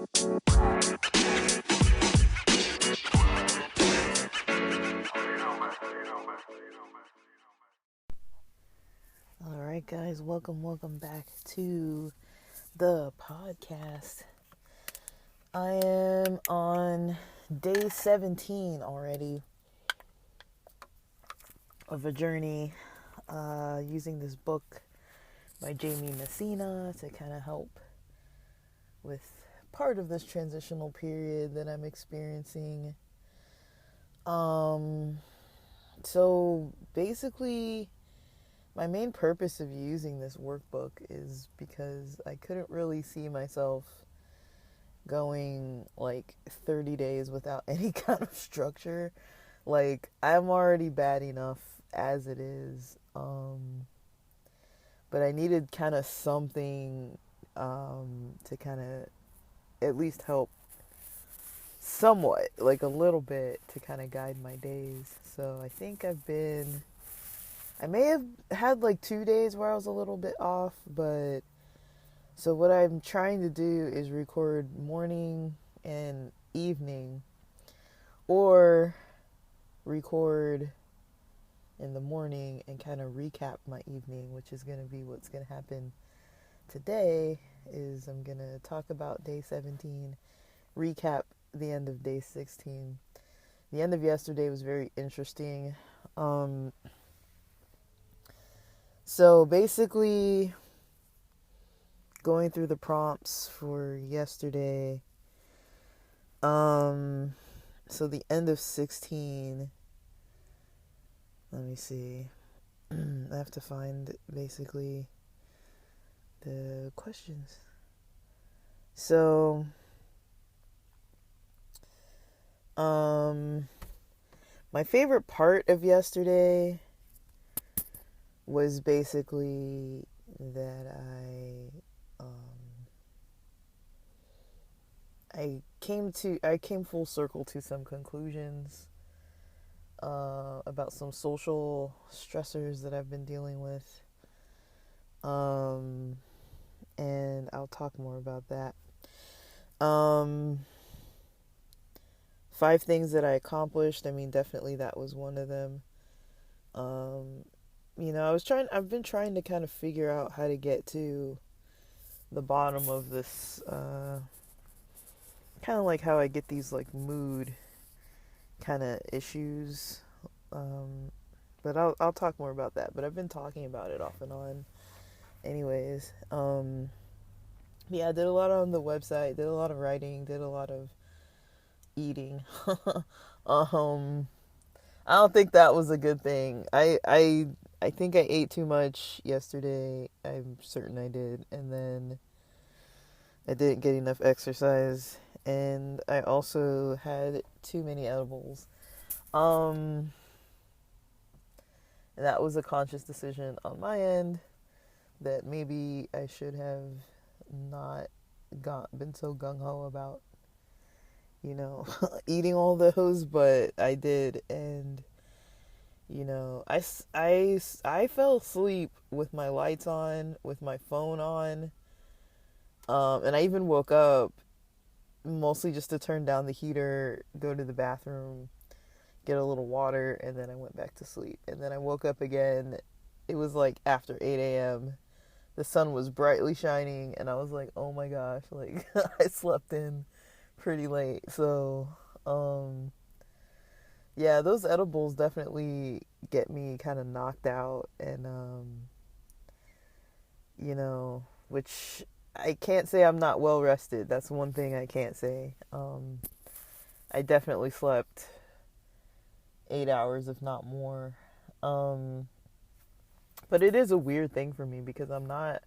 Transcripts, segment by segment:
All right, guys, welcome back to the podcast. I am on day 17 already of a journey using this book by Jamie Messina to kind of help with part of this transitional period that I'm experiencing. So basically, my main purpose of using this workbook is because I couldn't really see myself going like 30 days without any kind of structure. Like, I'm already bad enough as it is. But I needed kind of something to kind of at least help somewhat, like a little bit, to kind of guide my days. So I think I may have had like 2 days where I was a little bit off, but so what I'm trying to do is record morning and evening, or record in the morning and kind of recap my evening, which is going to be what's going to happen today. Is I'm going to talk about day 17, recap the end of day 16. The end of yesterday was very interesting. So basically, going through the prompts for yesterday, so the end of 16, let me see, I have to find basically the questions. So, my favorite part of yesterday was basically that I came full circle to some conclusions about some social stressors that I've been dealing with, and I'll talk more about that. 5 things that I accomplished. I mean, definitely that was one of them. I've been trying to kind of figure out how to get to the bottom of this, kind of like how I get these like mood kind of issues. But I'll talk more about that. But I've been talking about it off and on. Anyways, yeah, I did a lot on the website, did a lot of writing, did a lot of eating. I don't think that was a good thing. I think I ate too much yesterday. I'm certain I did. And then I didn't get enough exercise. And I also had too many edibles. That was a conscious decision on my end that maybe I should have not been so gung-ho about, eating all those, but I did. And I fell asleep with my lights on, with my phone on, and I even woke up mostly just to turn down the heater, go to the bathroom, get a little water, and then I went back to sleep. And then I woke up again. It was like after 8 a.m. The sun was brightly shining, and I was like, oh my gosh, like, I slept in pretty late. So, yeah, those edibles definitely get me kind of knocked out, and, which I can't say I'm not well rested. That's one thing I can't say. I definitely slept 8 hours, if not more. But it is a weird thing for me because I'm not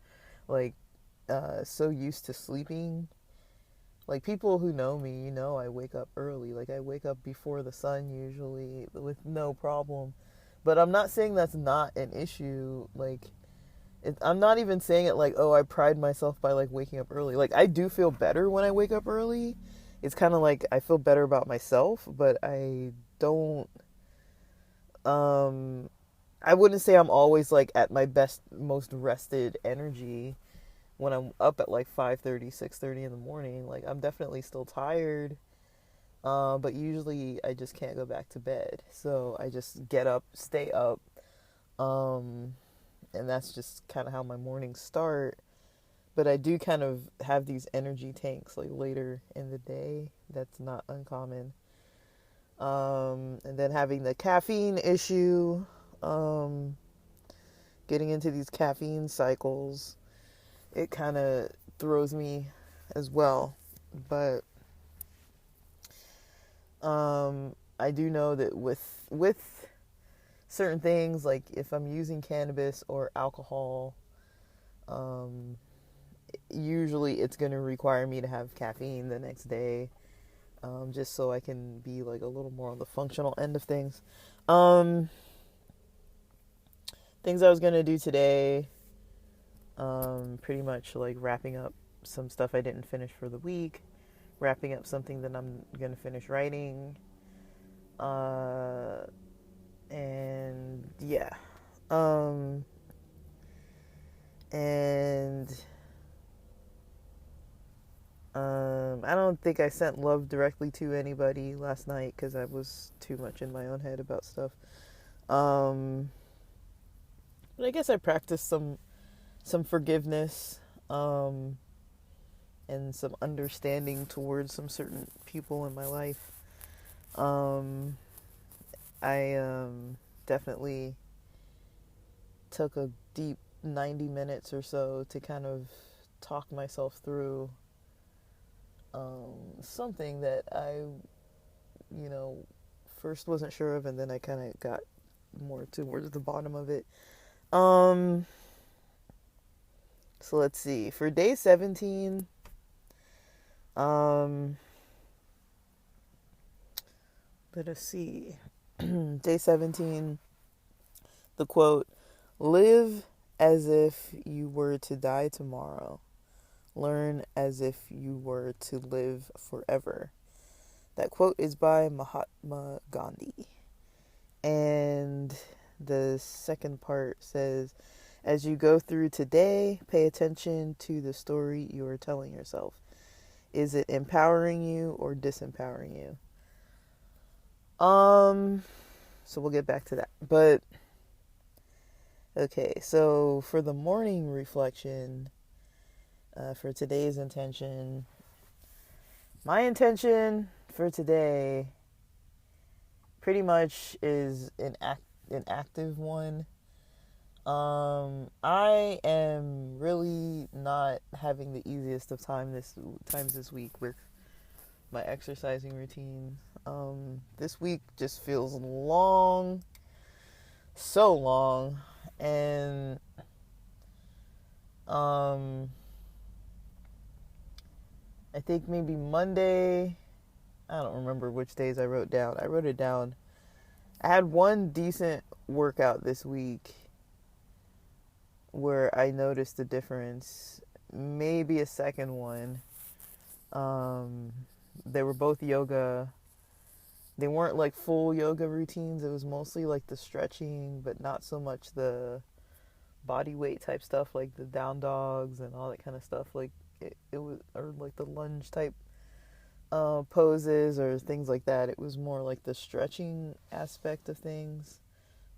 like so used to sleeping. Like, people who know me, I wake up early. Like, I wake up before the sun usually with no problem. But I'm not saying that's not an issue. Like, I'm not even saying it like, oh, I pride myself by like waking up early. Like, I do feel better when I wake up early. It's kind of like I feel better about myself, but I don't I wouldn't say I'm always like at my best, most rested energy. when I'm up at like 5:30, 6:30 in the morning, like I'm definitely still tired. But usually I just can't go back to bed. So I just get up, stay up. Um, and that's just kind of how my mornings start. But I do kind of have these energy tanks like later in the day. That's not uncommon. And then having the caffeine issue, um, getting into these caffeine cycles, it kind of throws me as well. But I do know that with certain things, like if I'm using cannabis or alcohol, um, usually it's going to require me to have caffeine the next day, just so I can be like a little more on the functional end of things. Um, Things I was going to do today, pretty much like wrapping up some stuff I didn't finish for the week, wrapping up something that I'm going to finish writing, uh, and yeah. Um, and I don't think I sent love directly to anybody last night because I was too much in my own head about stuff. Um, but I guess I practiced some forgiveness, and some understanding towards some certain people in my life. Um, I definitely took a deep 90 minutes or so to kind of talk myself through something that I, you know, first wasn't sure of, and then I kind of got more towards the bottom of it. Um, so let's see. For day 17, um, let us see. Day 17, the quote, live as if you were to die tomorrow. Learn as if you were to live forever. That quote is by Mahatma Gandhi. And the second part says, as you go through today, pay attention to the story you are telling yourself. Is it empowering you or disempowering you? So we'll get back to that. But okay, so for the morning reflection, for today's intention, my intention for today pretty much is an active one. I am really not having the easiest of times this week with my exercising routine. This week just feels long, so long, and I think maybe Monday. I don't remember which days I wrote down. I wrote it down. I had one decent workout this week where I noticed a difference. Maybe a second one. They were both yoga. They weren't like full yoga routines. It was mostly like the stretching, but not so much the body weight type stuff like the down dogs and all that kind of stuff. Like it was, or like the lunge type poses or things like that. It was more like the stretching aspect of things,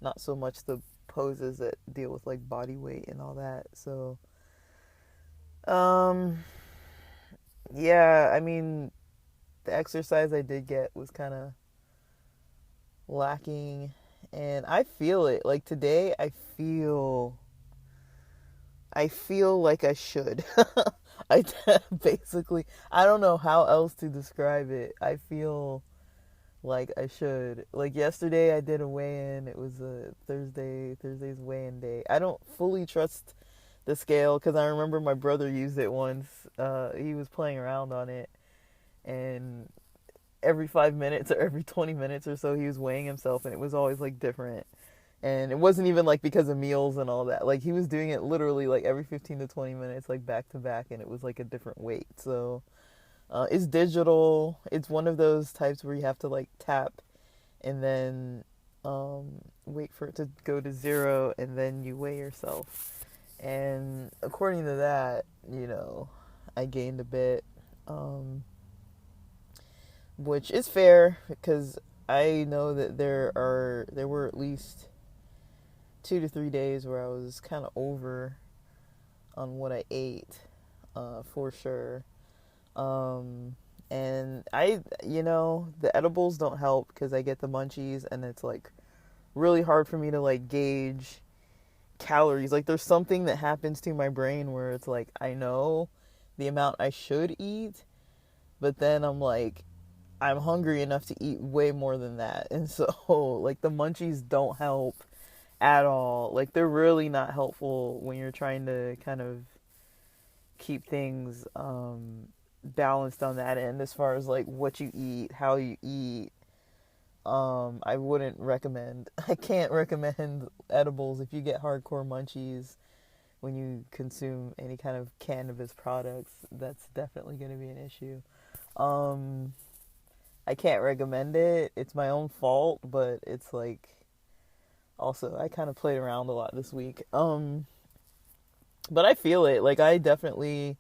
not so much the poses that deal with like body weight and all that. So, yeah, I mean, the exercise I did get was kind of lacking, and I feel it. Like today, I feel like I should. I basically, I don't know how else to describe it. I feel like I should. Like yesterday, I did a weigh-in. It was a Thursday's weigh-in day. I don't fully trust the scale because I remember my brother used it once. He was playing around on it, and every 5 minutes or every 20 minutes or so, he was weighing himself, and it was always like different. And it wasn't even like because of meals and all that. Like he was doing it literally like every 15 to 20 minutes, like back to back, and it was like a different weight. So it's digital. It's one of those types where you have to like tap and then wait for it to go to zero, and then you weigh yourself. And according to that, I gained a bit, um, which is fair because I know that there were at least 2 to 3 days where I was kind of over on what I ate, for sure. Um, and the edibles don't help because I get the munchies, and it's like really hard for me to like gauge calories. Like there's something that happens to my brain where it's like I know the amount I should eat, but then I'm hungry enough to eat way more than that. And so like the munchies don't help at all. Like they're really not helpful when you're trying to kind of keep things balanced on that end as far as like what you eat, how you eat. I wouldn't recommend. I can't recommend edibles if you get hardcore munchies when you consume any kind of cannabis products. That's definitely going to be an issue. Um, I can't recommend it. It's my own fault, but it's like also I kind of played around a lot this week. But I feel it. Like I definitely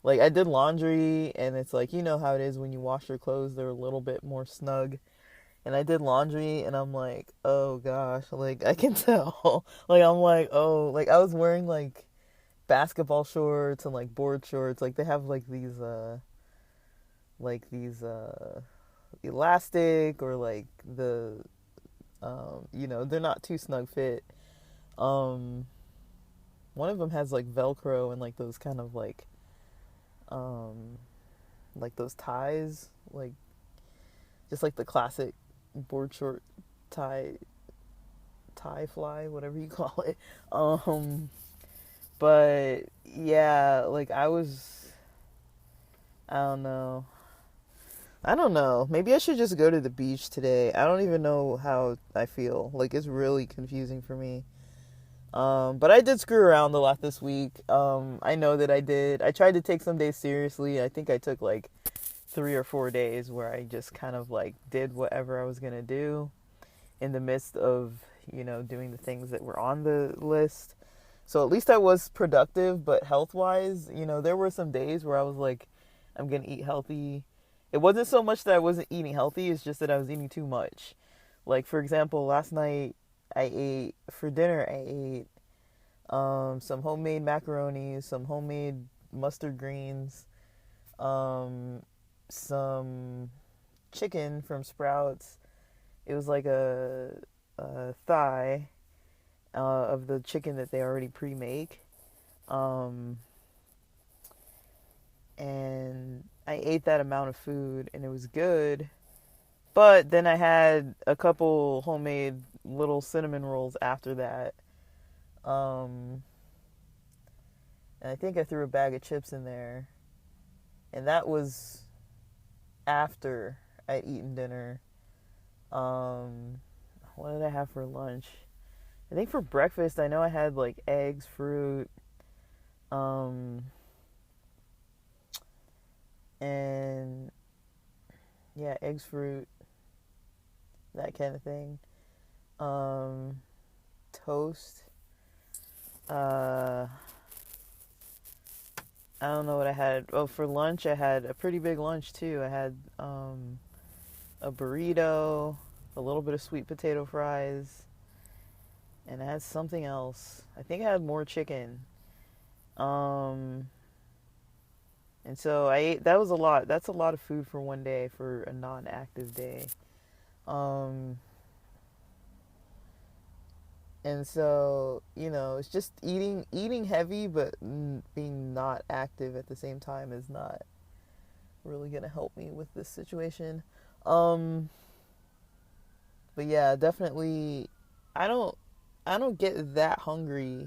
like I did laundry, and it's like you know how it is when you wash your clothes, they're a little bit more snug. And I did laundry, and I'm like, oh gosh, like I can tell. Like I'm like, oh, like I was wearing like basketball shorts and like board shorts. Like they have like these elastic, or like they're not too snug fit. Um One of them has like velcro and like those kind of um like those ties, like just like the classic board short tie fly, whatever you call it. Um, but yeah, like I don't know. I don't know. Maybe I should just go to the beach today. I don't even know how I feel. Like it's really confusing for me. But I did screw around a lot this week. I know that I did. I tried to take some days seriously. I think I took like 3 or 4 days where I just kind of like did whatever I was gonna do in the midst of, doing the things that were on the list. So at least I was productive, but health wise, there were some days where I was like, I'm going to eat healthy. It wasn't so much that I wasn't eating healthy, it's just that I was eating too much. Like, for example, last night for dinner, I ate some homemade macaroni, some homemade mustard greens, um, some chicken from Sprouts. It was like a thigh of the chicken that they already pre-make. Um, and I ate that amount of food, and it was good. But then I had a couple homemade little cinnamon rolls after that. Um, and I think I threw a bag of chips in there. And that was after I'd eaten dinner. Um, what did I have for lunch? I think for breakfast, I know I had like eggs, fruit, um, and yeah, eggs, fruit, that kind of thing. Um, Toast. Uh, I don't know what I had. Oh, for lunch, I had a pretty big lunch too. I had a burrito, a little bit of sweet potato fries, and I had something else. I think I had more chicken. Um, and so I ate. That was a lot. That's a lot of food for one day for a non-active day. Um, and so it's just eating heavy, but being not active at the same time is not really gonna help me with this situation. Um, but yeah, definitely, I don't I don't get that hungry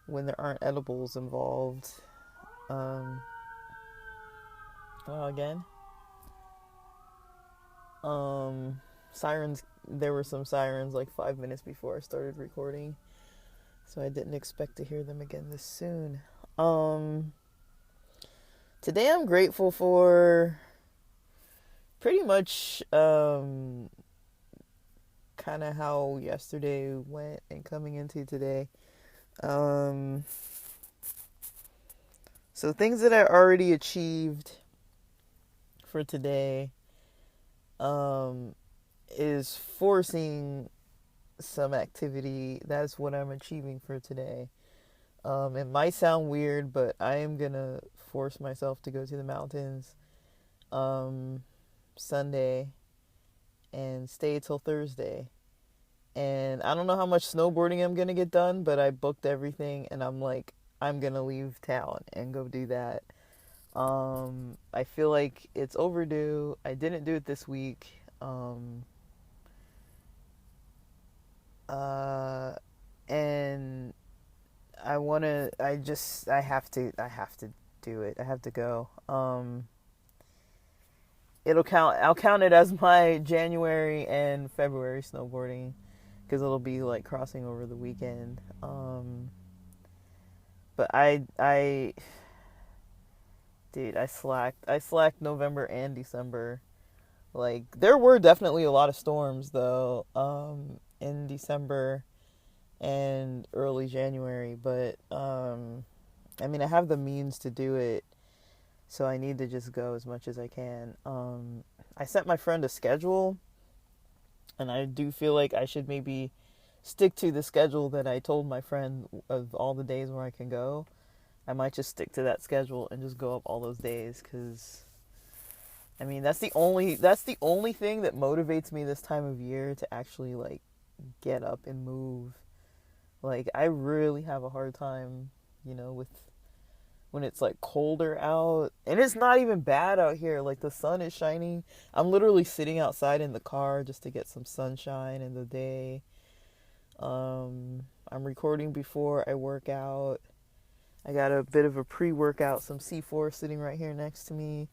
when there aren't edibles involved. Um, again, um, sirens. There were some sirens like 5 minutes before I started recording, so I didn't expect to hear them again this soon. Um, Today I'm grateful for pretty much kind of how yesterday went and coming into today. Um, so things that I already achieved for today um, is forcing some activity. That's what I'm achieving for today. It might sound weird, but I am gonna force myself to go to the mountains um, Sunday and stay till Thursday. And I don't know how much snowboarding I'm gonna get done, but I booked everything, and I'm like, I'm gonna leave town and go do that. I feel like it's overdue. I didn't do it this week. Uh, and I wanna. I just. I have to. I have to do it. I have to go. It'll count. I'll count it as my January and February snowboarding because it'll be like crossing over the weekend. But dude, I slacked. I slacked November and December. Like there were definitely a lot of storms though, in December and early January. But I mean, I have the means to do it, so I need to just go as much as I can. I sent my friend a schedule, and I do feel like I should maybe stick to the schedule that I told my friend of all the days where I can go. I might just stick to that schedule and just go up all those days because I mean that's the only thing that motivates me this time of year to actually like get up and move. Like I really have a hard time, with when it's like colder out, and it's not even bad out here. Like the sun is shining. I'm literally sitting outside in the car just to get some sunshine in the day. I'm recording before I work out. I got a bit of a pre-workout, some C4 sitting right here next to me.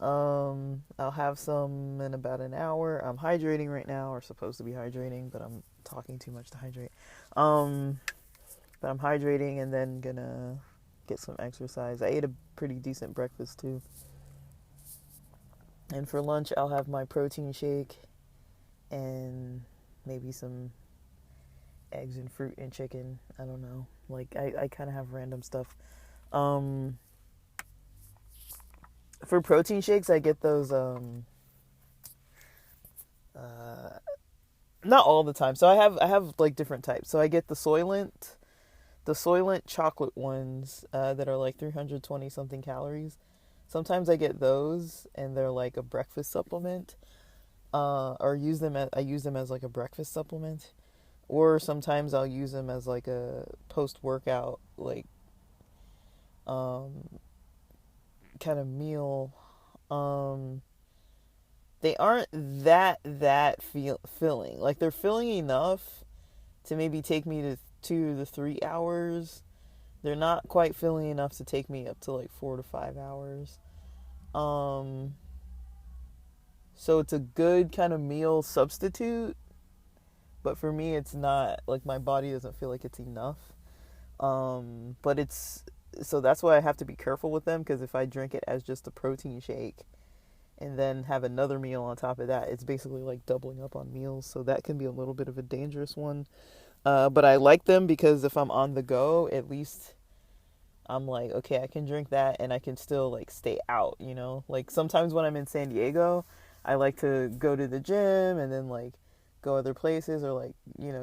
I'll have some in about an hour. I'm hydrating right now, or supposed to be hydrating, but I'm talking too much to hydrate. But I'm hydrating and then gonna get some exercise. I ate a pretty decent breakfast too. And for lunch, I'll have my protein shake and maybe some eggs and fruit and chicken. I don't know. Like, I kind of have random stuff. Um, for protein shakes, I get those, uh, not all the time. So I have like different types. So I get the Soylent chocolate ones that are like 320 something calories. Sometimes I get those, and they're like a breakfast supplement. Or I use them as like a breakfast supplement, or sometimes I'll use them as like a post workout like um, kind of meal. Um, they aren't that filling. Like they're filling enough to maybe take me to 2 to 3 hours. They're not quite filling enough to take me up to like 4 to 5 hours. Um, so it's a good kind of meal substitute, but for me, it's not like my body doesn't feel like it's enough. But it's so that's why I have to be careful with them because if I drink it as just a protein shake and then have another meal on top of that, it's basically like doubling up on meals. So that can be a little bit of a dangerous one. But I like them because if I'm on the go, at least I'm like, okay, I can drink that and I can still like stay out. Like sometimes when I'm in San Diego, I like to go to the gym and then like go other places or like,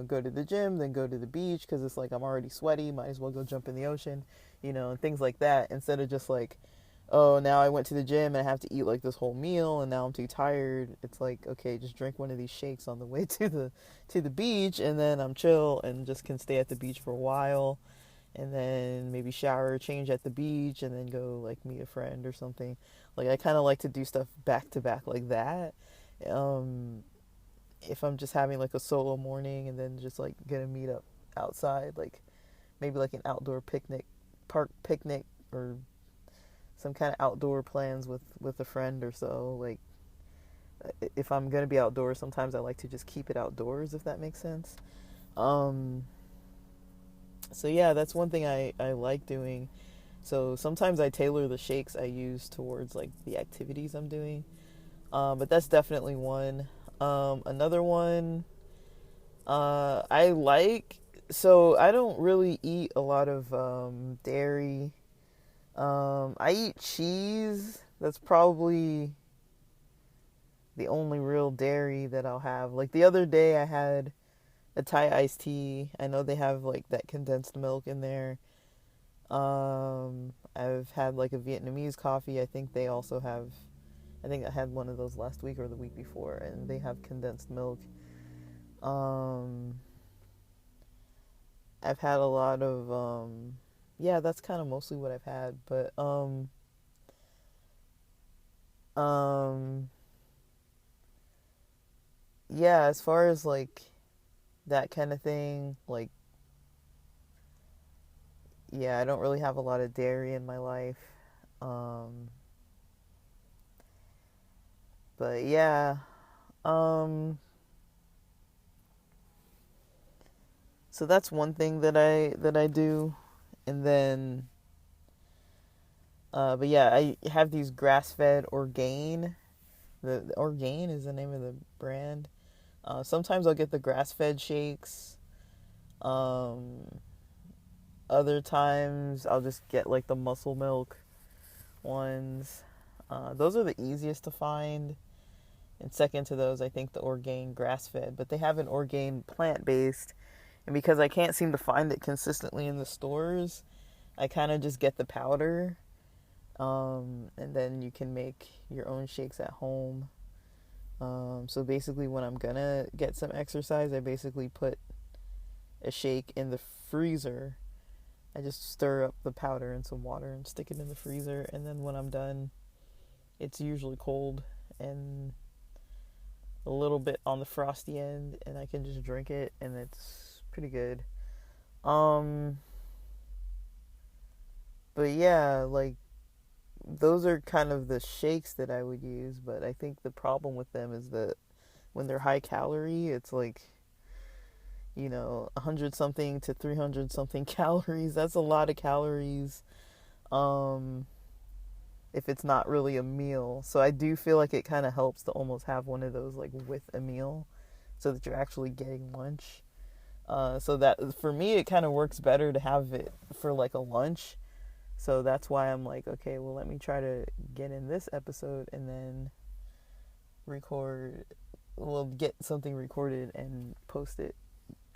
go to the gym, then go to the beach because it's like I'm already sweaty, might as well go jump in the ocean, and things like that instead of just like, oh, now I went to the gym and I have to eat like this whole meal and now I'm too tired. It's like, okay, just drink one of these shakes on the way to the beach and then I'm chill and just can stay at the beach for a while and then maybe shower, change at the beach, and then go like meet a friend or something. Like I kind of like to do stuff back to back like that. Um, if I'm just having like a solo morning and then just like gonna meet up outside, like maybe like an outdoor picnic, park picnic, or some kind of outdoor plans with a friend or so. Like if I'm gonna be outdoors, sometimes I like to just keep it outdoors, if that makes sense. Um, so yeah, that's one thing I like doing. So sometimes I tailor the shakes I use towards like the activities I'm doing. But that's definitely one. Another one I like So I don't really eat a lot of dairy. I eat cheese. That's probably the only real dairy that I'll have. Like the other day, I had a Thai iced tea. I know they have like that condensed milk in there. I've had like a Vietnamese coffee. I think they also have. I think I had one of those last week or the week before, and they have condensed milk. Um, I've had a lot of yeah, that's kind of mostly what I've had, but um yeah, as far as like that kind of thing, like yeah, I don't really have a lot of dairy in my life. Um but yeah, um so that's one thing that I do. And then but yeah, I have these grass-fed Orgain. The Orgain is the name of the brand. Sometimes I'll get the grass-fed shakes. Um, Other times I'll just get like the muscle milk ones. Those are the easiest to find. And second to those, I think the Orgain grass-fed. But they have an Orgain plant-based. And because I can't seem to find it consistently in the stores, I kind of just get the powder. And then you can make your own shakes at home. So basically, when I'm gonna get some exercise, I basically put a shake in the freezer. I just stir up the powder in some water and stick it in the freezer. And then when I'm done, it's usually cold and a little bit on the frosty end, and I can just drink it, and it's pretty good. Um, but yeah, like those are kind of the shakes that I would use. But I think the problem with them is that when they're high calorie, it's like 100 something to 300 something calories. That's a lot of calories. Um, if it's not really a meal. So I do feel like it kind of helps to almost have one of those like with a meal so that you're actually getting lunch. So that for me, it kind of works better to have it for like a lunch. So that's why I'm like, okay, well, let me try to get in this episode and then record, well, get something recorded and post it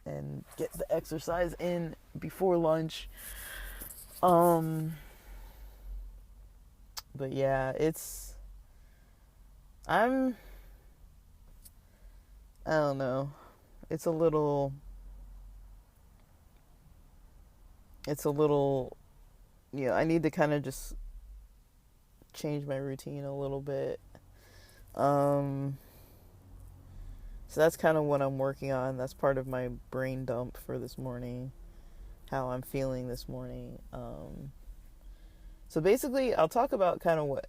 and get the exercise in before lunch. Um, but yeah, I'm, I don't know. It's a little, it's a little, I need to kind of just change my routine a little bit. Um, so that's kind of what I'm working on. That's part of my brain dump for this morning, how I'm feeling this morning. So basically, I'll talk about kind of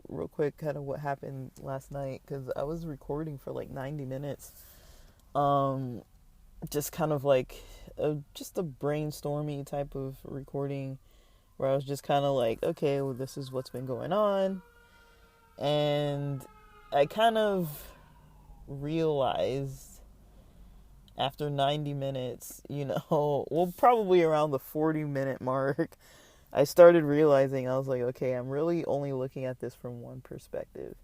real quick, kind of what happened last night, because I was recording for like 90 minutes. Um, just kind of like just a brainstormy type of recording where I was just kind of like, okay, well, this is what's been going on. And I kind of realized after 90 minutes, well, probably around the 40-minute mark, I started realizing, I was like, okay, I'm really only looking at this from one perspective.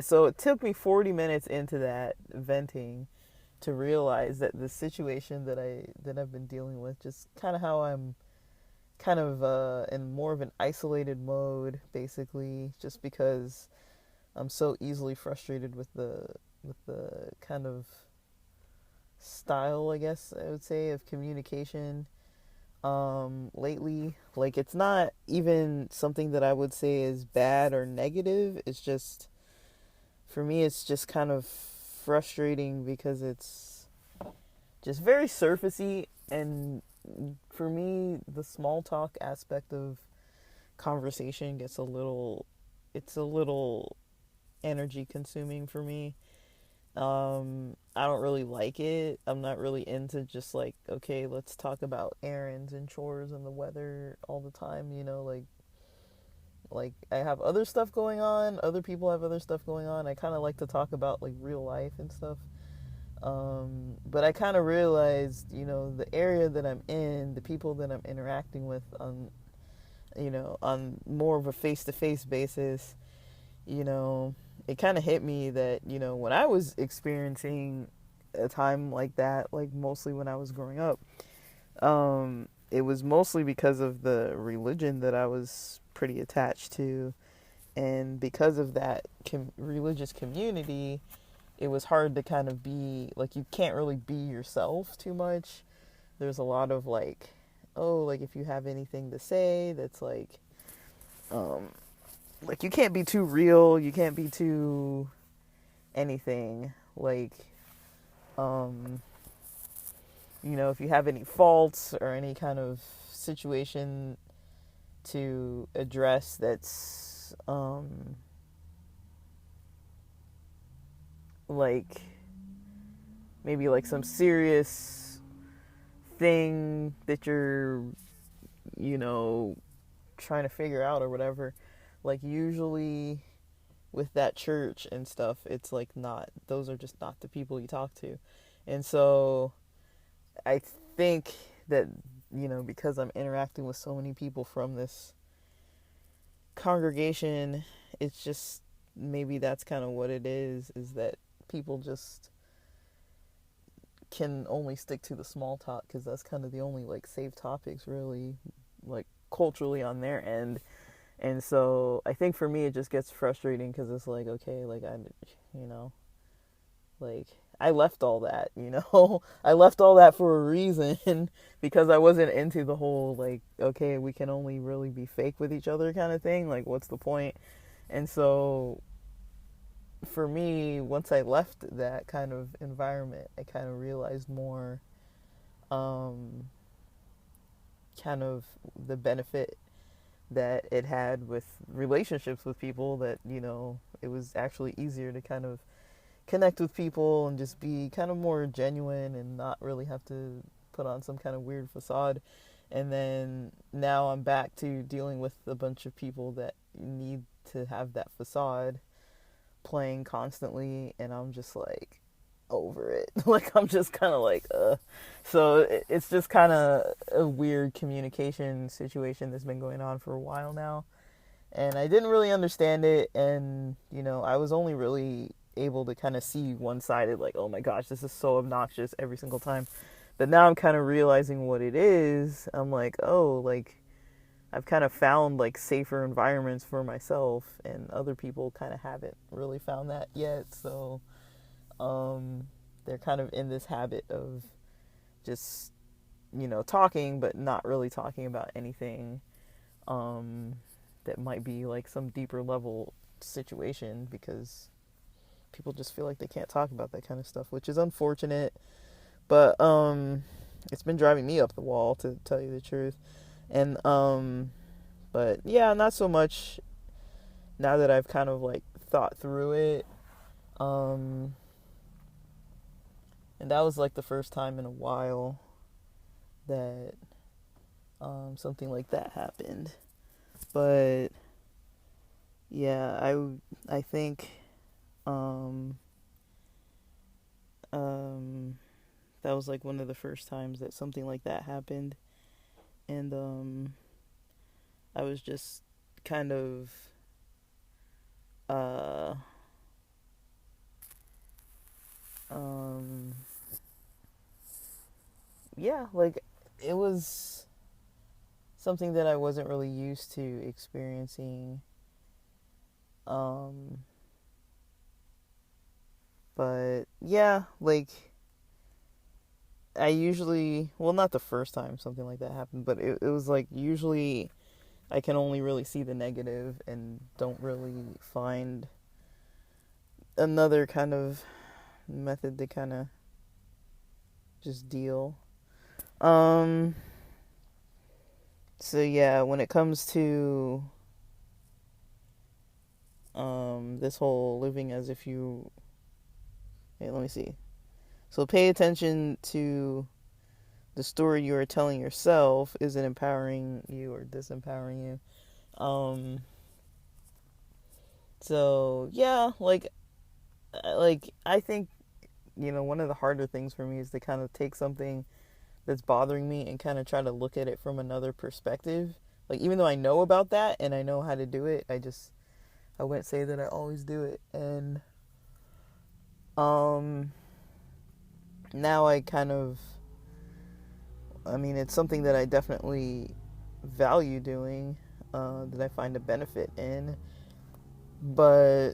So it took me 40 minutes into that venting to realize that the situation that I've been dealing with, just kind of how I'm kind of in more of an isolated mode, basically, just because I'm so easily frustrated with the kind of style, I guess I would say, of communication lately. Like, it's not even something that I would say is bad or negative. It's just, for me, it's just kind of frustrating because it's just very surfacey. And for me, the small talk aspect of conversation it's a little energy consuming for me. I don't really like it. I'm not really into just like, okay, let's talk about errands and chores and the weather all the time, like I have other stuff going on, other people have other stuff going on. I kind of like to talk about like real life and stuff. But I kind of realized, the area that I'm in, the people that I'm interacting with on more of a face-to-face basis, you know, it kind of hit me that, when I was experiencing a time like that, like mostly when I was growing up, it was mostly because of the religion that I was pretty attached to. And because of that religious community, it was hard to kind of be, like, you can't really be yourself too much. There's a lot of, like, oh, like, if you have anything to say that's, um, like, you can't be too real, you can't be too anything. Like, um, if you have any faults or any kind of situation to address that's, like, maybe like some serious thing that you're, you know, trying to figure out or whatever, like, usually with that church and stuff, it's like, not, those are just not the people you talk to. And so I think that, because I'm interacting with so many people from this congregation, it's just, maybe that's kind of what it is that people just can only stick to the small talk, because that's kind of the only, like, safe topics really, like, culturally on their end. And so I think for me it just gets frustrating, because it's like, okay, like, you know like, I left all that, I left all that for a reason because I wasn't into the whole, like, okay, we can only really be fake with each other kind of thing. Like, what's the point? And so for me, once I left that kind of environment, I kind of realized more, um, kind of the benefit that it had with relationships with people, that, it was actually easier to kind of connect with people and just be kind of more genuine and not really have to put on some kind of weird facade. And then now I'm back to dealing with a bunch of people that need to have that facade playing constantly, and I'm just like over it. Like, I'm just kind of like, So it's just kind of a weird communication situation that's been going on for a while now. And I didn't really understand it, and, I was only really able to kind of see one-sided, like, oh my gosh, this is so obnoxious every single time. But now I'm kind of realizing what it is. I'm like, oh, like, I've kind of found, like, safer environments for myself, and other people kind of haven't really found that yet. So they're kind of in this habit of just, talking, but not really talking about anything that might be like some deeper level situation, because people just feel like they can't talk about that kind of stuff, which is unfortunate. But it's been driving me up the wall, to tell you the truth. And but yeah, not so much now that I've kind of, like, thought through it. And that was like the first time in a while that something like that happened. But yeah, I think um, um, that was like one of the first times that something like that happened. And I was just kind of uh, um, yeah, like, it was something that I wasn't really used to experiencing. Um, but yeah, like, I usually, well, not the first time something like that happened, but it was like, usually I can only really see the negative and don't really find another kind of method to kind of just deal. Um, so yeah, when it comes to this whole living as if you, hey, let me see. So pay attention to the story you are telling yourself. Is it empowering you or disempowering you? So yeah, like I think, one of the harder things for me is to kind of take something that's bothering me and kind of try to look at it from another perspective. Like, even though I know about that and I know how to do it, I wouldn't say that I always do it. And now it's something that I definitely value doing, that I find a benefit in, but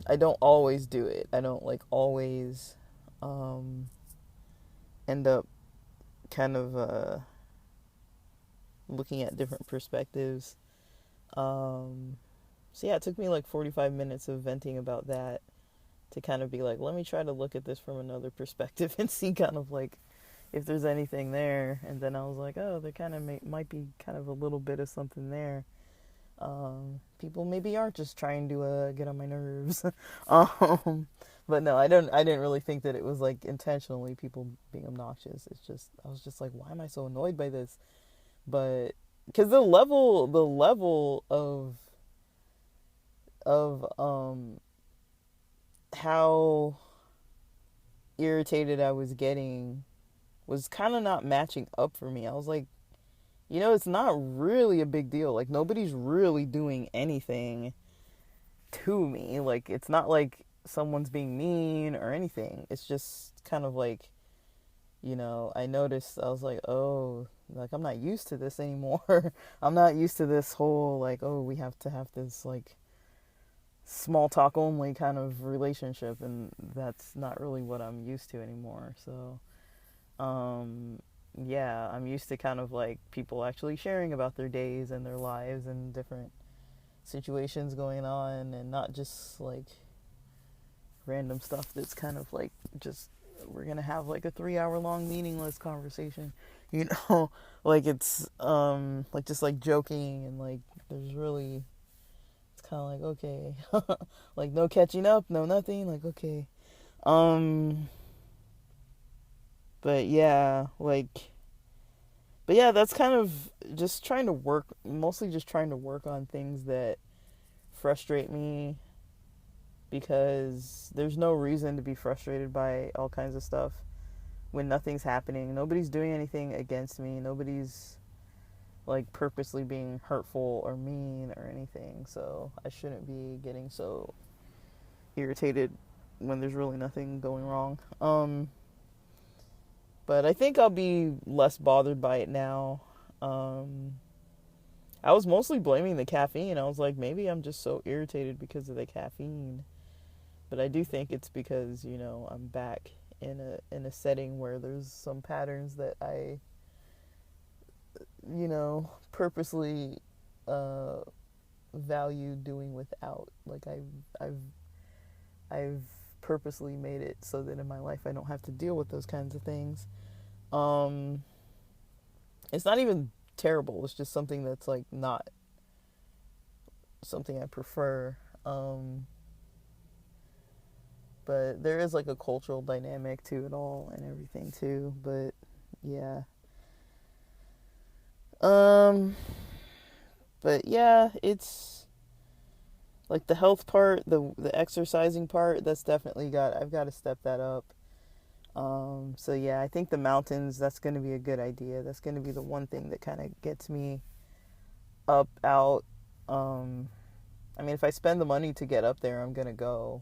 I don't always do it. I don't like always end up kind of looking at different perspectives. So yeah, it took me like 45 minutes of venting about that to kind of be like, let me try to look at this from another perspective and see kind of like if there's anything there. And then I was like, oh, there kind of might be kind of a little bit of something there. People maybe aren't just trying to get on my nerves. But no, I didn't really think that it was like intentionally people being obnoxious. It's just, I was just like, why am I so annoyed by this? But because the level of how irritated I was getting was kind of not matching up for me. I was like, it's not really a big deal. Like, nobody's really doing anything to me. Like, it's not like someone's being mean or anything. It's just kind of like, I noticed, I was like, oh, like, I'm not used to this anymore. I'm not used to this whole, like, oh, we have to have this, like, small talk only kind of relationship, and that's not really what I'm used to anymore. So, yeah, I'm used to kind of like people actually sharing about their days and their lives and different situations going on, and not just like random stuff that's kind of like just, we're gonna have like a 3-hour long meaningless conversation, like it's like just like joking, and like there's really, it's kind of like, okay, like no catching up, no nothing, like, okay. But yeah, that's kind of just trying to work, mostly just trying to work on things that frustrate me, because there's no reason to be frustrated by all kinds of stuff when nothing's happening. Nobody's doing anything against me. Nobody's like purposely being hurtful or mean or anything. So I shouldn't be getting so irritated when there's really nothing going wrong. But I think I'll be less bothered by it now. I was mostly blaming the caffeine. I was like, maybe I'm just so irritated because of the caffeine. But I do think it's because, I'm back in a setting where there's some patterns that I, purposely value doing without. Like, I've purposely made it so that in my life I don't have to deal with those kinds of things. It's not even terrible. It's just something that's like not something I prefer. But there is like a cultural dynamic to it all and everything too. But yeah. But yeah, it's like the health part, the exercising part, that's definitely I've got to step that up. So yeah, I think the mountains, that's going to be a good idea. That's going to be the one thing that kind of gets me up, out. If I spend the money to get up there, I'm going to go.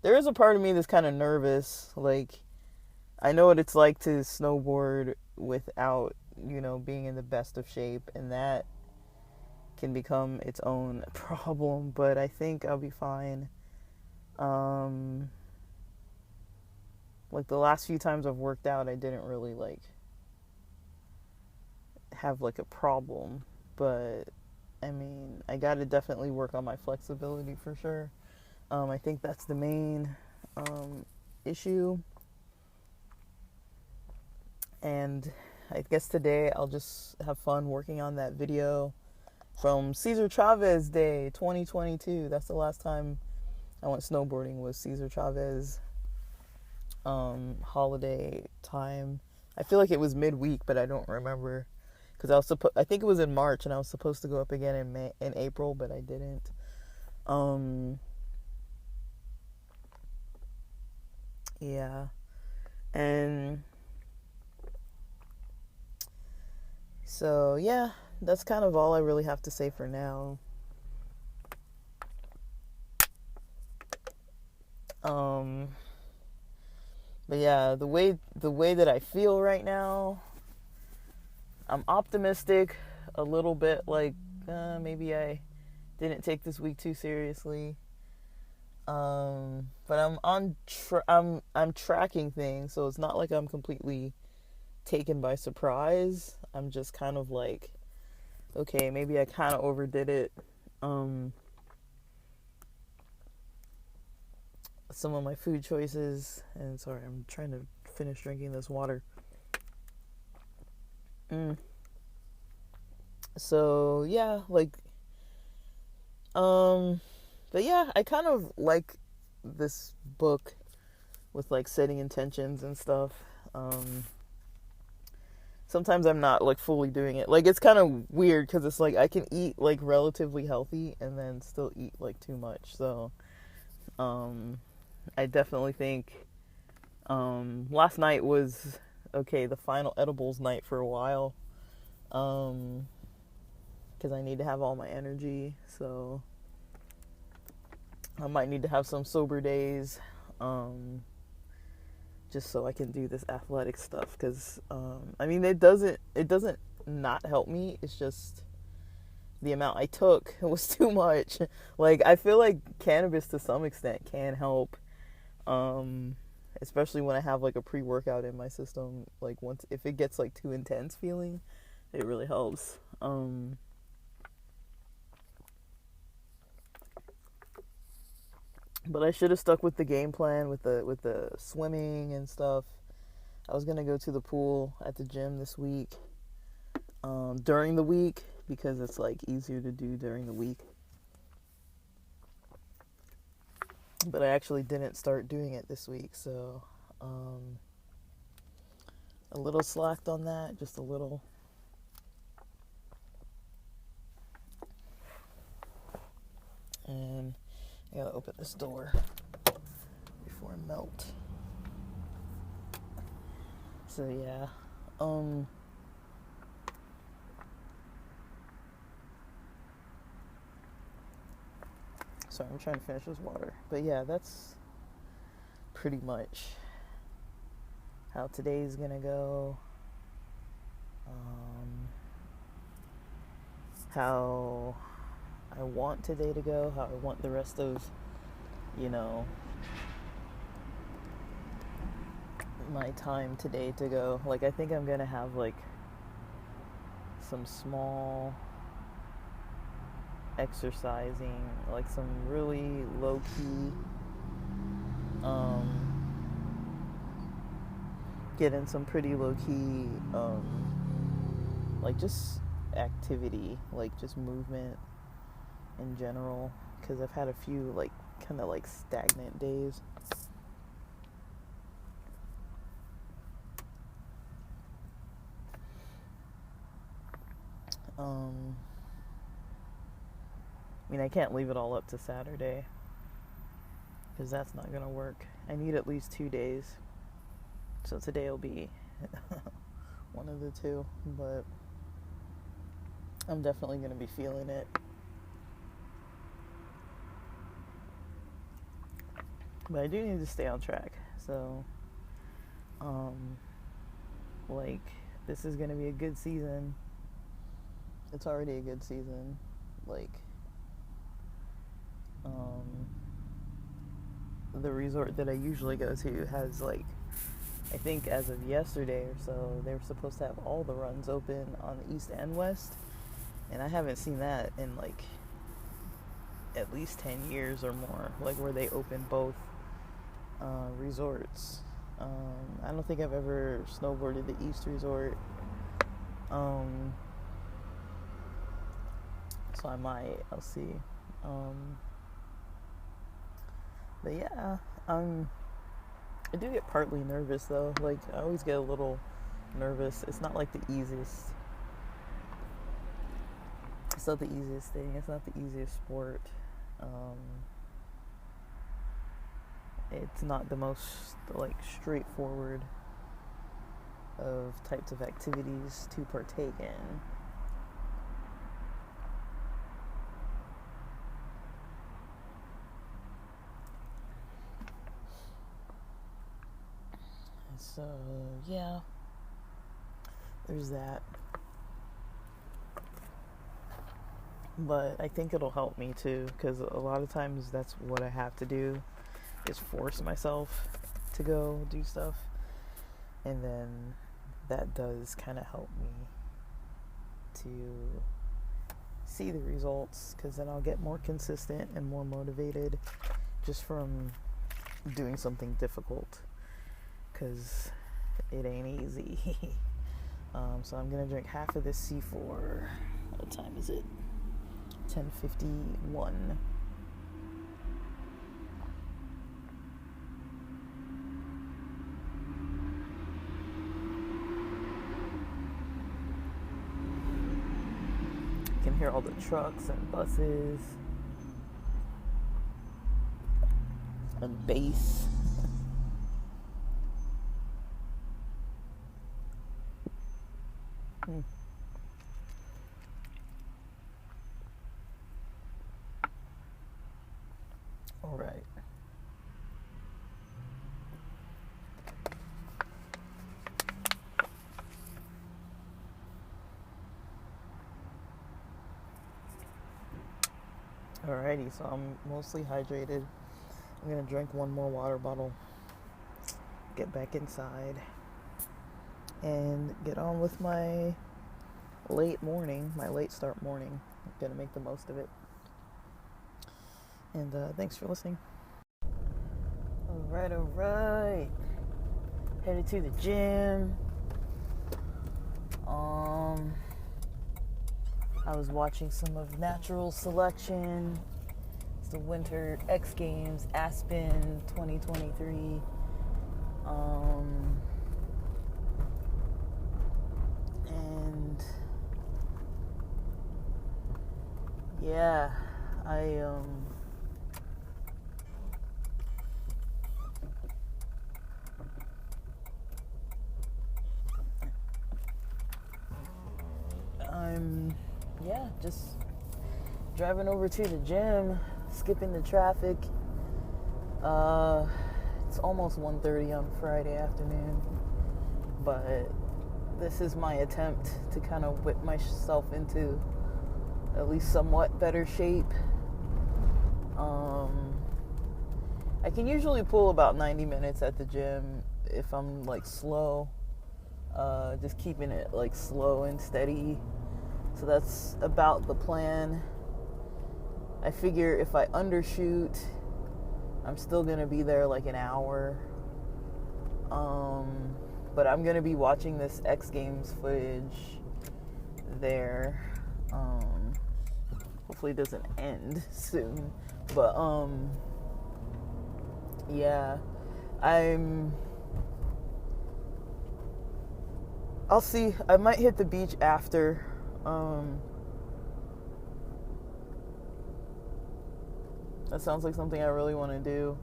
There is a part of me that's kind of nervous. Like, I know what it's like to snowboard without, being in the best of shape, and that can become its own problem, but I think I'll be fine. Like the last few times I've worked out, I didn't really like have like a problem, but I gotta definitely work on my flexibility for sure. I think that's the main issue, and I guess today I'll just have fun working on that video from Cesar Chavez Day 2022. That's the last time I went snowboarding, was Cesar Chavez holiday time. I feel like it was midweek, but I don't remember, because I think it was in March, and I was supposed to go up again in April, but I didn't. Yeah. And so, yeah, that's kind of all I really have to say for now. Um, but yeah, the way that I feel right now, I'm optimistic a little bit. Like maybe I didn't take this week too seriously. But I'm tracking things, so it's not like I'm completely taken by surprise. I'm just kind of like, okay, maybe I kind of overdid it. Some of my food choices, and sorry, I'm trying to finish drinking this water. So yeah, like, but yeah, I kind of like this book with like setting intentions and stuff. Um, Sometimes I'm not like fully doing it. Like it's kind of weird because it's like I can eat like relatively healthy and then still eat like too much. So I definitely think last night was okay, the final edibles night for a while. Because I need to have all my energy. So I might need to have some sober days. Just so I can do this athletic stuff because I mean it doesn't not help me. It's just the amount I took was too much. Like I feel like cannabis to some extent can help, especially when I have like a pre-workout in my system. Like once if it gets like too intense feeling, it really helps. But I should have stuck with the game plan with the swimming and stuff. I was gonna go to the pool at the gym this week, during the week because it's like easier to do during the week. But I actually didn't start doing it this week, so a little slacked on that, just a little. And I gotta open this door before I melt. So yeah, sorry, I'm trying to finish this water. But yeah, that's pretty much how today's gonna go. How I want today to go, how I want the rest of, you know, my time today to go. Like, I think I'm gonna have like some small exercising, like some really low key, getting some pretty low key, like just activity, like just movement in general. Because I've had a few like kind of like stagnant days. I mean, I can't leave it all up to Saturday because that's not gonna work. I need at least 2 days, so today will be one of the two, but I'm definitely gonna be feeling it. But I do need to stay on track, so like this is gonna be a good season. It's already a good season. Like the resort that I usually go to has like, I think as of yesterday or so, they were supposed to have all the runs open on the east and west, and I haven't seen that in like at least 10 years or more, like where they open both resorts. I don't think I've ever snowboarded the east resort, so I might. I'll see. But yeah, I do get partly nervous though. Like I always get a little nervous. It's not like the easiest. It's not the easiest thing. It's not the easiest sport. it's not the most like straightforward of types of activities to partake in. So yeah, there's that. But I think it'll help me too, because a lot of times that's what I have to do, is force myself to go do stuff, and then that does kind of help me to see the results, because then I'll get more consistent and more motivated just from doing something difficult, because it ain't easy. So I'm gonna drink half of this C4. What time is it? 10:51. You can hear all the trucks and buses and bass. All right. Alrighty, so I'm mostly hydrated. I'm gonna drink one more water bottle, get back inside, and get on with my late start morning. I'm gonna make the most of it. And thanks for listening. Alright. Headed to the gym. I was watching some of Natural Selection. It's the Winter X Games, Aspen 2023. And yeah, I'm just driving over to the gym, skipping the traffic. It's almost 1:30 on Friday afternoon, but this is my attempt to kind of whip myself into at least somewhat better shape. I can usually pull about 90 minutes at the gym if I'm like slow, just keeping it like slow and steady. So that's about the plan. I figure if I undershoot, I'm still gonna be there like an hour. But I'm gonna be watching this X Games footage there. Hopefully it doesn't end soon. But yeah, I'll see. I might hit the beach after. That sounds like something I really want to do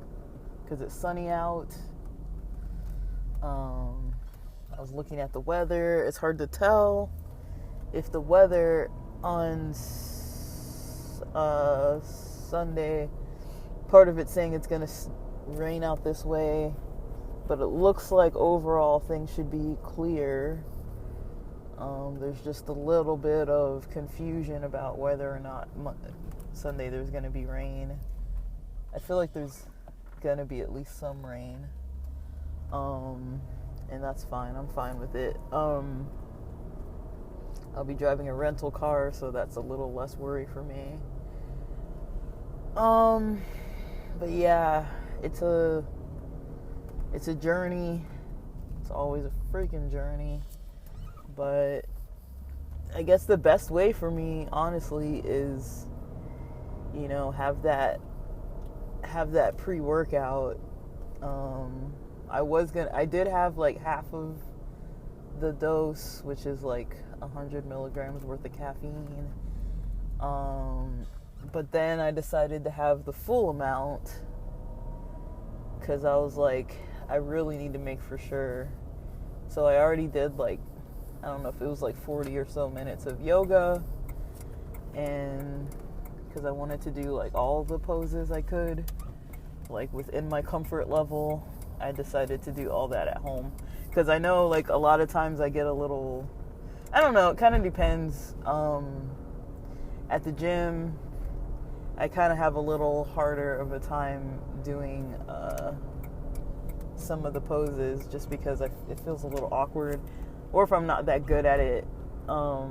because it's sunny out. I was looking at the weather. It's hard to tell if the weather on Sunday, part of it saying it's going to rain out this way, but it looks like overall things should be clear. There's just a little bit of confusion about whether or not Sunday there's going to be rain. I feel like there's going to be at least some rain. And that's fine. I'm fine with it. I'll be driving a rental car, so that's a little less worry for me. But yeah, it's a journey. It's always a freaking journey. But I guess the best way for me, honestly, is, have that pre-workout. I did have like half of the dose, which is like 100 milligrams worth of caffeine. But then I decided to have the full amount because I was like, I really need to make for sure. So I already did like, I don't know if it was like 40 or so minutes of yoga, and because I wanted to do like all the poses I could, like within my comfort level, I decided to do all that at home. Because I know like a lot of times I get a little, I don't know, it kind of depends. At the gym, I kind of have a little harder of a time doing some of the poses just because it feels a little awkward, or if I'm not that good at it, I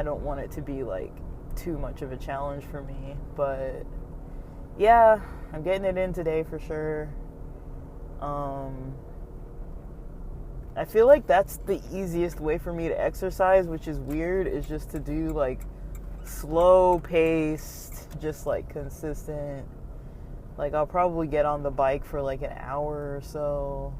don't want it to be like too much of a challenge for me. But yeah, I'm getting it in today for sure. I feel like that's the easiest way for me to exercise, which is weird, is just to do like slow paced, just like consistent. Like I'll probably get on the bike for like an hour or so.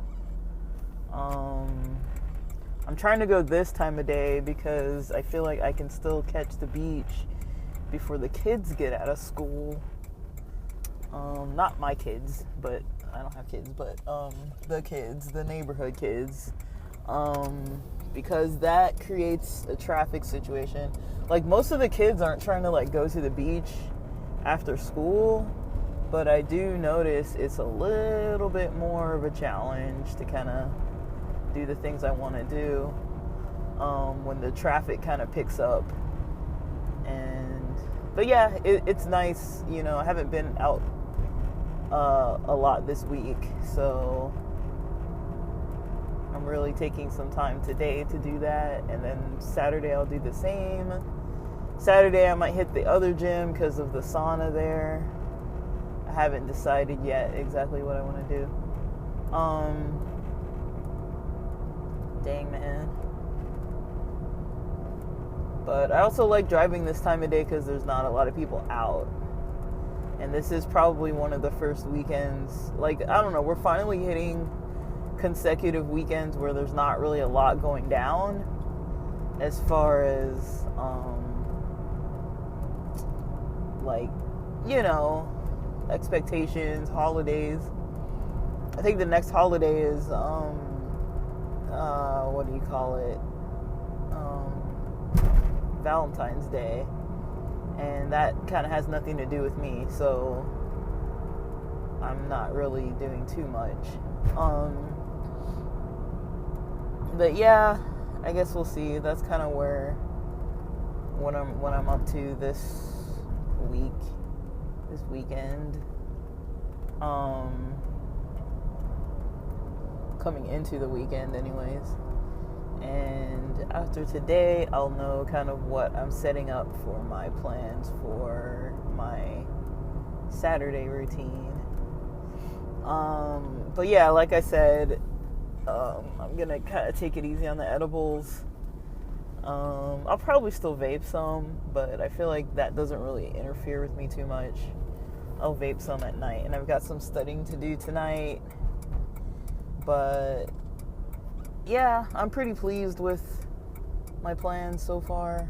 I'm trying to go this time of day because I feel like I can still catch the beach before the kids get out of school. Not my kids, but I don't have kids, but the kids, the neighborhood kids. Because that creates a traffic situation. Like most of the kids aren't trying to like go to the beach after school, but I do notice it's a little bit more of a challenge to kind of do the things I want to do when the traffic kind of picks up. But yeah, it's nice. You know, I haven't been out a lot this week, so I'm really taking some time today to do that, and then Saturday I'll do the same. Saturday I might hit the other gym because of the sauna there. I haven't decided yet exactly what I want to do. Dang, man. But I also like driving this time of day because there's not a lot of people out. And this is probably one of the first weekends, like, I don't know, we're finally hitting consecutive weekends where there's not really a lot going down as far as, like, you know, expectations, holidays. I think the next holiday is, what do you call it? Valentine's Day. And that kind of has nothing to do with me, so I'm not really doing too much. But yeah, I guess we'll see. That's kind of where what I'm up to this weekend. Coming into the weekend, anyways. And after today, I'll know kind of what I'm setting up for my plans for my Saturday routine. But yeah, like I said, I'm gonna kind of take it easy on the edibles. I'll probably still vape some, but I feel like that doesn't really interfere with me too much. I'll vape some at night, and I've got some studying to do tonight. But yeah, I'm pretty pleased with my plans so far.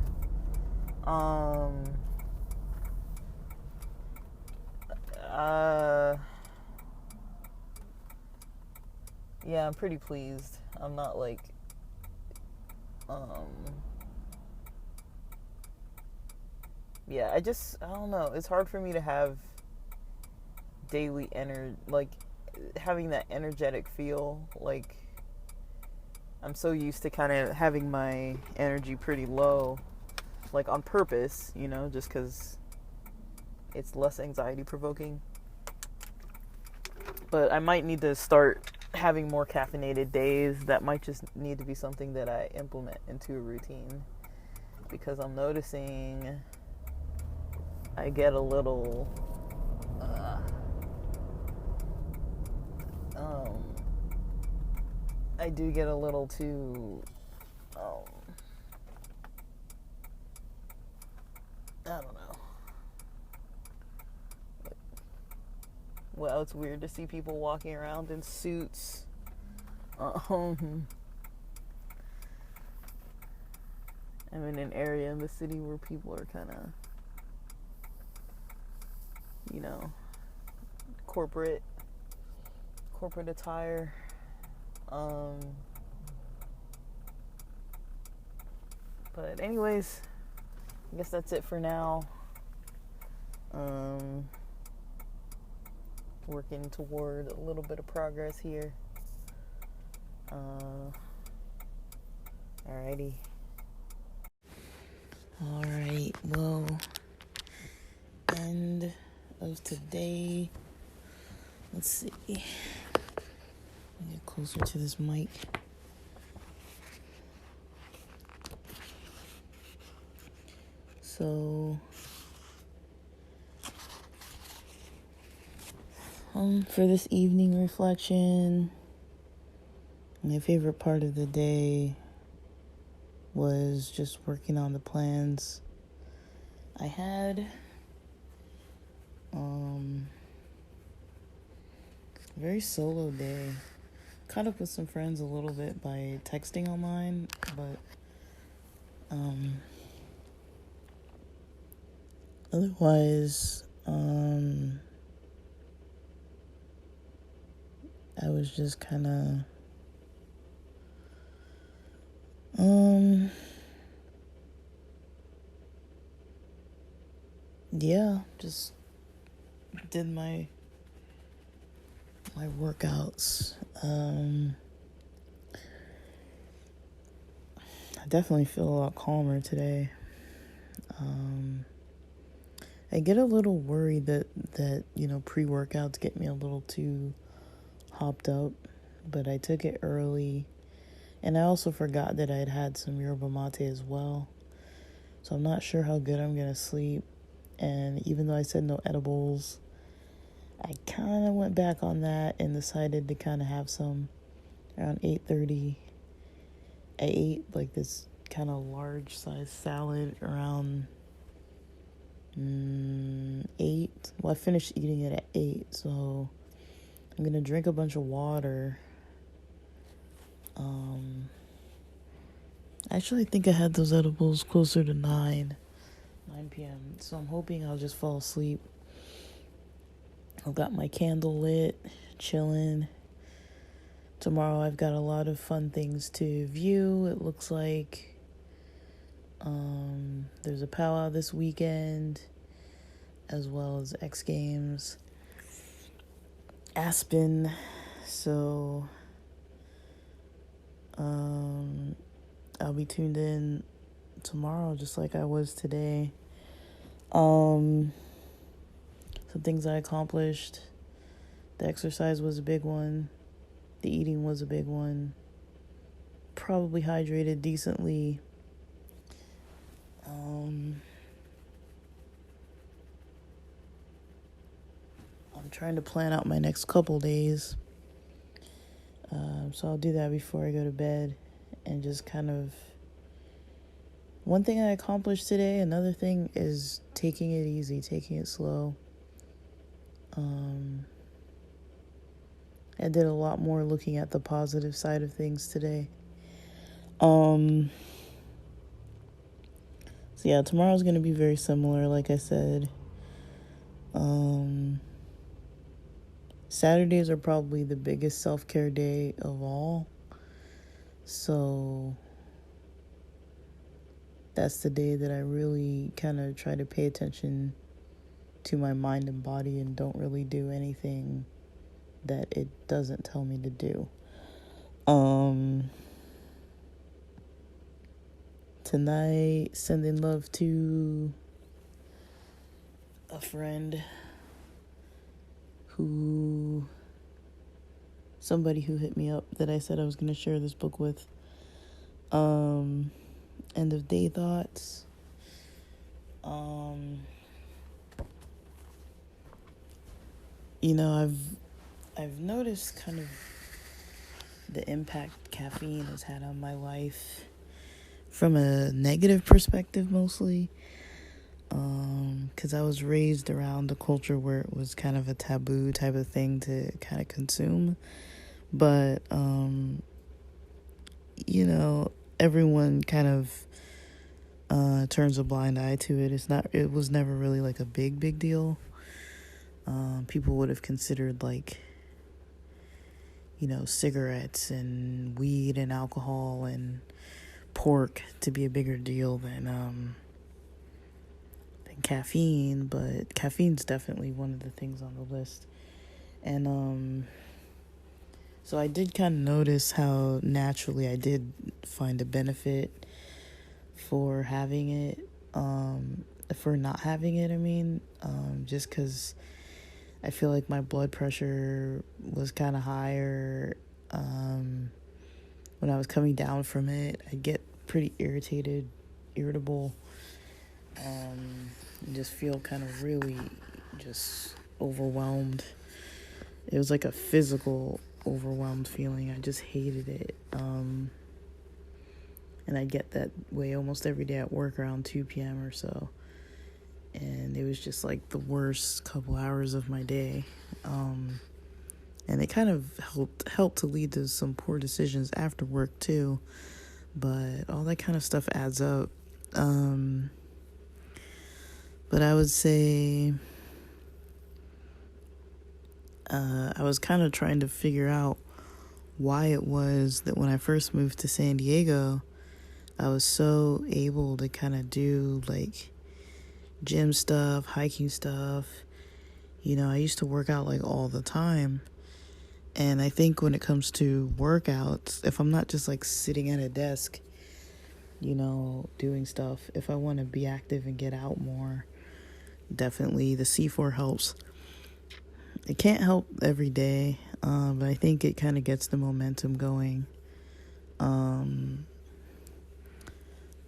Yeah, I'm pretty pleased. I'm not like, yeah, I don't know. It's hard for me to have daily like having that energetic feel. Like, I'm so used to kind of having my energy pretty low, like on purpose, you know, just because it's less anxiety provoking. But I might need to start having more caffeinated days. That might just need to be something that I implement into a routine, because I'm noticing I get a little I do get a little too I don't know. Well, it's weird to see people walking around in suits. I'm in an area in the city where people are kind of, you know, corporate attire. But anyways, I guess that's it for now. Working toward a little bit of progress here. Alrighty. Alright, well, end of today. Let's see. Get closer to this mic. So, for this evening reflection, my favorite part of the day was just working on the plans I had. Very solo day. Caught up with some friends a little bit by texting online, but otherwise, I was just kind of just did my workouts. I definitely feel a lot calmer today. I get a little worried that pre-workouts get me a little too hopped up, but I took it early, and I also forgot that I'd had some yerba mate as well, so I'm not sure how good I'm gonna sleep. And even though I said no edibles, I kind of went back on that and decided to kind of have some around 8:30. I ate like this kind of large size salad around 8. Well, I finished eating it at 8, so I'm gonna drink a bunch of water. Actually, I think I had those edibles closer to 9 p.m. So I'm hoping I'll just fall asleep. I've got my candle lit, chilling. Tomorrow I've got a lot of fun things to view. It looks like there's a powwow this weekend, as well as X Games, Aspen. So I'll be tuned in tomorrow just like I was today. Some things I accomplished. The exercise was a big one. The eating was a big one. Probably hydrated decently. I'm trying to plan out my next couple days. So I'll do that before I go to bed. And just kind of... One thing I accomplished today, another thing is taking it easy, taking it slow. I did a lot more looking at the positive side of things today. So yeah, tomorrow's going to be very similar, like I said. Saturdays are probably the biggest self-care day of all. So that's the day that I really kind of try to pay attention to my mind and body and don't really do anything that it doesn't tell me to do. Tonight, sending love to a friend somebody who hit me up that I said I was going to share this book with. End of day thoughts. I've noticed kind of the impact caffeine has had on my life from a negative perspective mostly. Because I was raised around a culture where it was kind of a taboo type of thing to kind of consume. But, everyone kind of turns a blind eye to it. It was never really like a big deal. people would have considered like, cigarettes and weed and alcohol and pork to be a bigger deal than caffeine, but caffeine's definitely one of the things on the list. And so I did kind of notice how naturally I did find a benefit for having it, for not having it, just because I feel like my blood pressure was kind of higher. When I was coming down from it, I'd get pretty irritable, and just feel kind of really just overwhelmed. It was like a physical overwhelmed feeling. I just hated it. And I get that way almost every day at work around 2 p.m. or so. And it was just like the worst couple hours of my day. And it kind of helped to lead to some poor decisions after work too. But all that kind of stuff adds up. But I would say I was kind of trying to figure out why it was that when I first moved to San Diego, I was so able to kind of do like gym stuff, hiking stuff. I used to work out like all the time. And I think when it comes to workouts, if I'm not just like sitting at a desk, doing stuff, if I want to be active and get out more, definitely the C4 helps. It can't help every day, but I think it kind of gets the momentum going.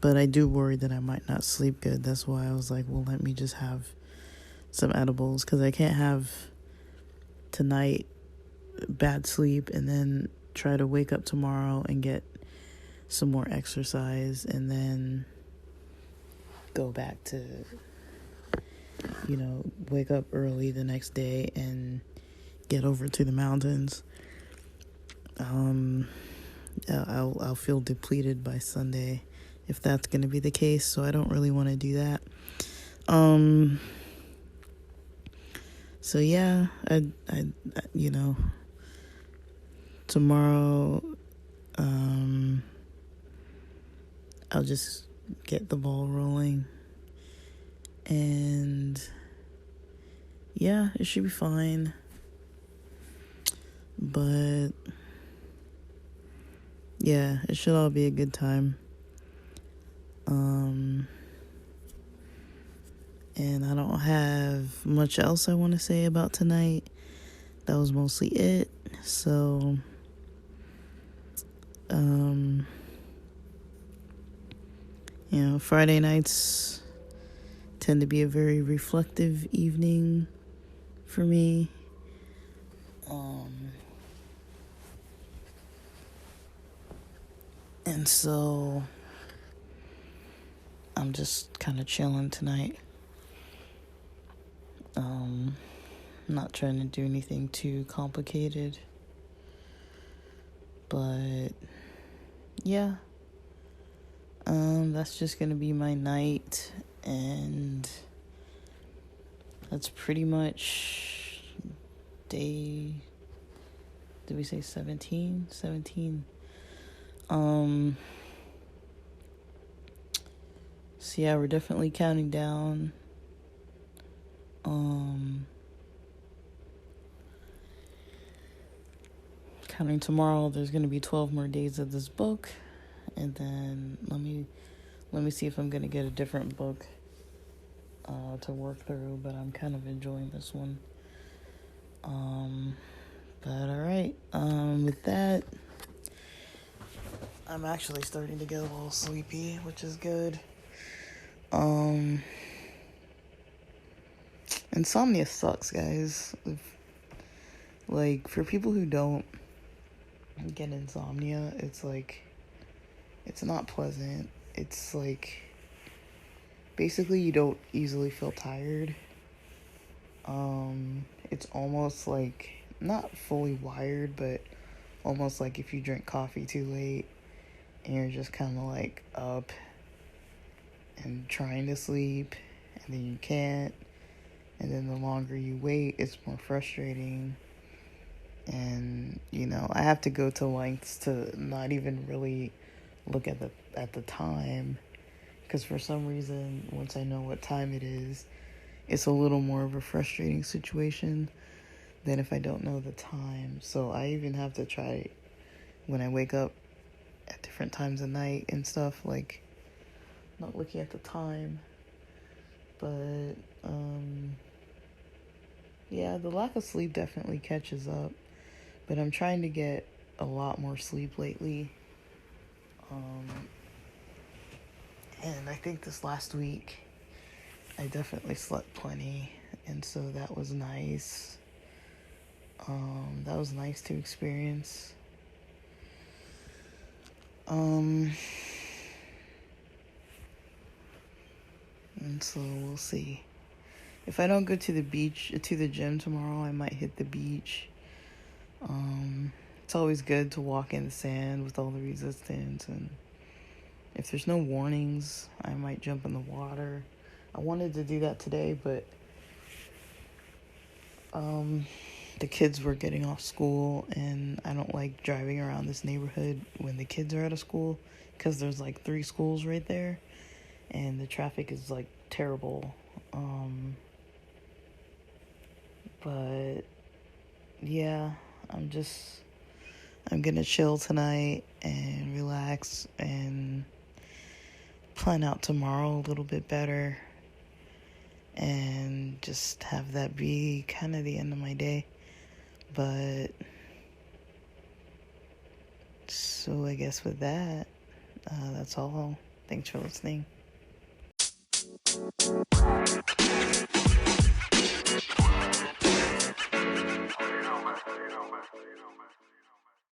But I do worry that I might not sleep good. That's why I was like, well, let me just have some edibles, because I can't have tonight bad sleep and then try to wake up tomorrow and get some more exercise and then go back to, wake up early the next day and get over to the mountains. I'll feel depleted by Sunday if that's going to be the case, so I don't really want to do that. So yeah, I tomorrow, I'll just get the ball rolling, and yeah, it should be fine. But yeah, it should all be a good time. And I don't have much else I want to say about tonight. That was mostly it. So, Friday nights tend to be a very reflective evening for me. And so I'm just kind of chilling tonight. Not trying to do anything too complicated. But yeah. That's just gonna be my night, and that's pretty much day, did we say 17? 17. So yeah, we're definitely counting down. Counting tomorrow, there's gonna be 12 more days of this book, and then let me see if I'm gonna get a different book to work through, but I'm kind of enjoying this one. But alright, with that, I'm actually starting to get a little sleepy, which is good. Insomnia sucks, guys. Like, for people who don't get insomnia, it's like, it's not pleasant. It's like, basically you don't easily feel tired. It's almost like, not fully wired, but almost like if you drink coffee too late and you're just kind of like up and trying to sleep and then you can't, And then the longer you wait, it's more frustrating. And I have to go to lengths to not even really look at the time, because for some reason, once I know what time it is, it's a little more of a frustrating situation than if I don't know the time. So I even have to try, when I wake up at different times of night and stuff, like not looking at the time. But yeah, the lack of sleep definitely catches up. But I'm trying to get a lot more sleep lately. Um, and I think this last week I definitely slept plenty, and so that was nice. That was nice to experience. Um, and so we'll see. If I don't go to the gym tomorrow, I might hit the beach. It's always good to walk in the sand with all the resistance, and if there's no warnings, I might jump in the water. I wanted to do that today, but the kids were getting off school, and I don't like driving around this neighborhood when the kids are out of school, because there's like 3 schools right there, and the traffic is like terrible. But yeah, I'm gonna chill tonight and relax and plan out tomorrow a little bit better, and just have that be kind of the end of my day. But so I guess with that, that's all. Thanks for listening.